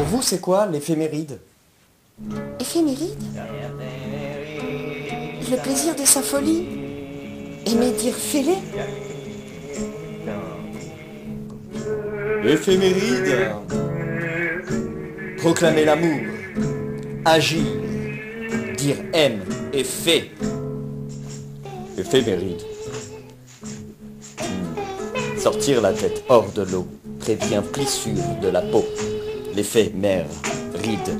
vous, c'est quoi l'éphéméride? Éphéméride? Le plaisir de sa folie? Aimer dire fêlé? Éphéméride, proclamer l'amour, agir, dire aime et fait. Éphéméride. Sortir la tête hors de l'eau prévient plissure de la peau. L'éphémère ride.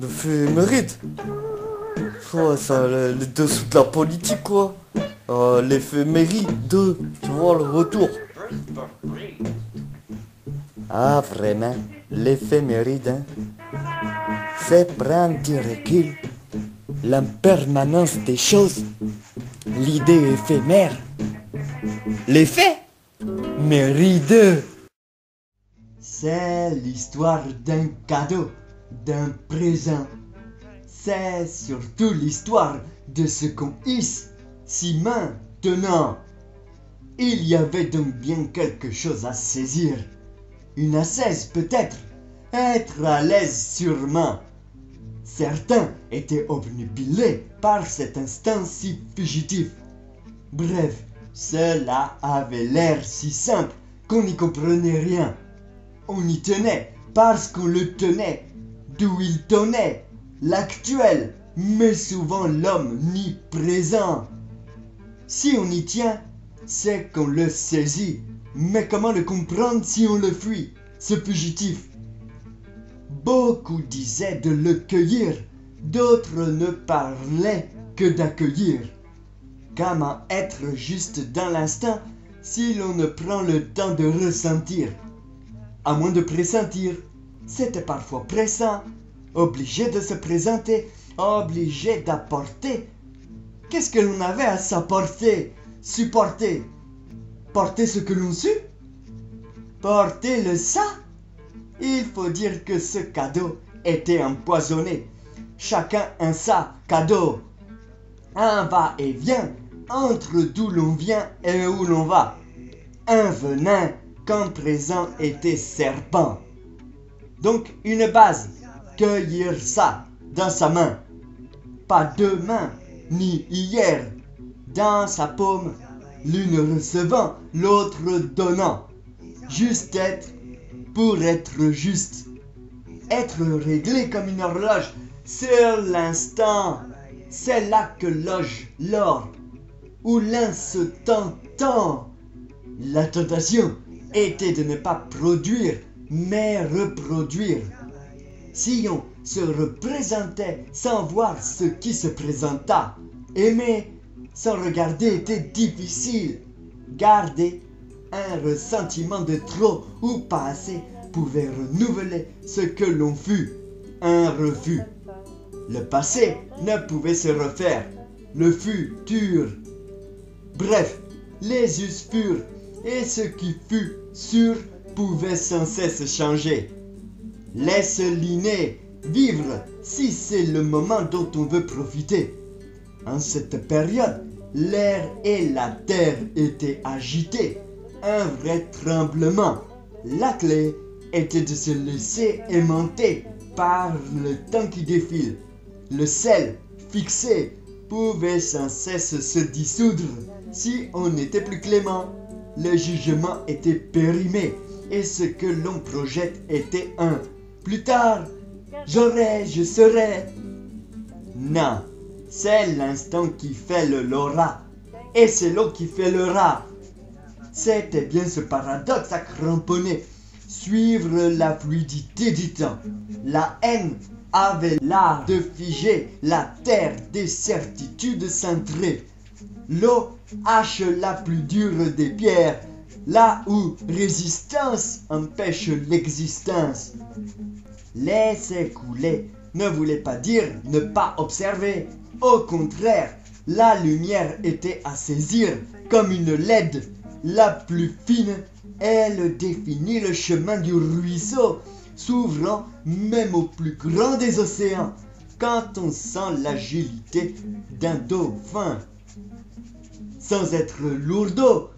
L'éphéméride? Oh, ça, le dessous de la politique, quoi. L'éphéméride, tu vois, le retour. Ah, vraiment, l'éphéméride, hein? C'est prendre du recul, l'impermanence des choses, l'idée éphémère, l'effet méride. C'est l'histoire d'un cadeau, d'un présent. C'est surtout l'histoire de ce qu'on hisse si maintenant. Il y avait donc bien quelque chose à saisir. Une assaise peut-être, être à l'aise sûrement. Certains étaient obnubilés par cet instant si fugitif. Bref, cela avait l'air si simple qu'on n'y comprenait rien. On y tenait parce qu'on le tenait, d'où il tenait, l'actuel, mais souvent l'homme ni présent. Si on y tient, c'est qu'on le saisit, mais comment le comprendre si on le fuit, ce fugitif? Beaucoup disaient de le cueillir, d'autres ne parlaient que d'accueillir. Comment être juste dans l'instant si l'on ne prend le temps de ressentir? À moins de pressentir, c'était parfois pressant, obligé de se présenter, obligé d'apporter. Qu'est-ce que l'on avait à s'apporter, supporter? Porter ce que l'on sut? Porter le ça? Il faut dire que ce cadeau était empoisonné. Chacun un ça, cadeau. Un va-et-vient entre d'où l'on vient et où l'on va. Un venin quand présent était serpent. Donc une base, cueillir ça dans sa main. Pas demain, ni hier, dans sa paume, l'une recevant, l'autre donnant. Juste être pour être juste. Être réglé comme une horloge sur l'instant. C'est là que loge l'or, où l'un se tend tant. La tentation était de ne pas produire, mais reproduire. Si on se représentait sans voir ce qui se présenta, aimer sans regarder était difficile. Garder un ressentiment de trop ou pas assez pouvait renouveler ce que l'on fut, un refus. Le passé ne pouvait se refaire, le futur. Bref, les us furent, et ce qui fut sûr pouvait sans cesse changer. Laisse l'inné vivre si c'est le moment dont on veut profiter. En cette période, l'air et la terre étaient agités, un vrai tremblement. La clé était de se laisser aimanter par le temps qui défile. Le sel fixé pouvait sans cesse se dissoudre si on n'était plus clément. Le jugement était périmé et ce que l'on projette était un. Plus tard, j'aurai, je serai. Non, c'est l'instant qui fait le l'aura et c'est l'eau qui fait le rat. C'était bien ce paradoxe à cramponner, suivre la fluidité du temps. La haine avait l'art de figer la terre des certitudes cintrées. L'eau hache la plus dure des pierres, là où résistance empêche l'existence. Laisser couler ne voulait pas dire ne pas observer. Au contraire, la lumière était à saisir comme une LED. La plus fine, elle définit le chemin du ruisseau, s'ouvrant même au plus grand des océans, quand on sent l'agilité d'un dauphin. Sans être lourdeau,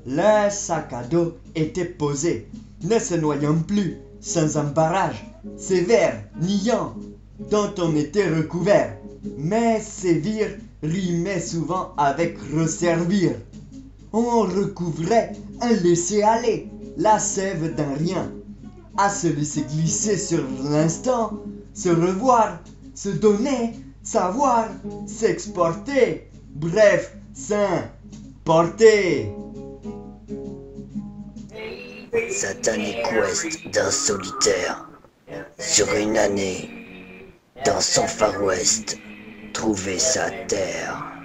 le sac à dos était posé. ne se noyant plus, sans un barrage sévère, niant, dont on était recouvert. Mais sévir rimait souvent avec resservir. On recouvrait un laisser-aller, la sève d'un rien, à se laisser glisser sur l'instant, se revoir, se donner, savoir, s'exporter, bref, s'importer. Satanic Quest d'un solitaire, sur une année, dans son Far West, trouver sa terre.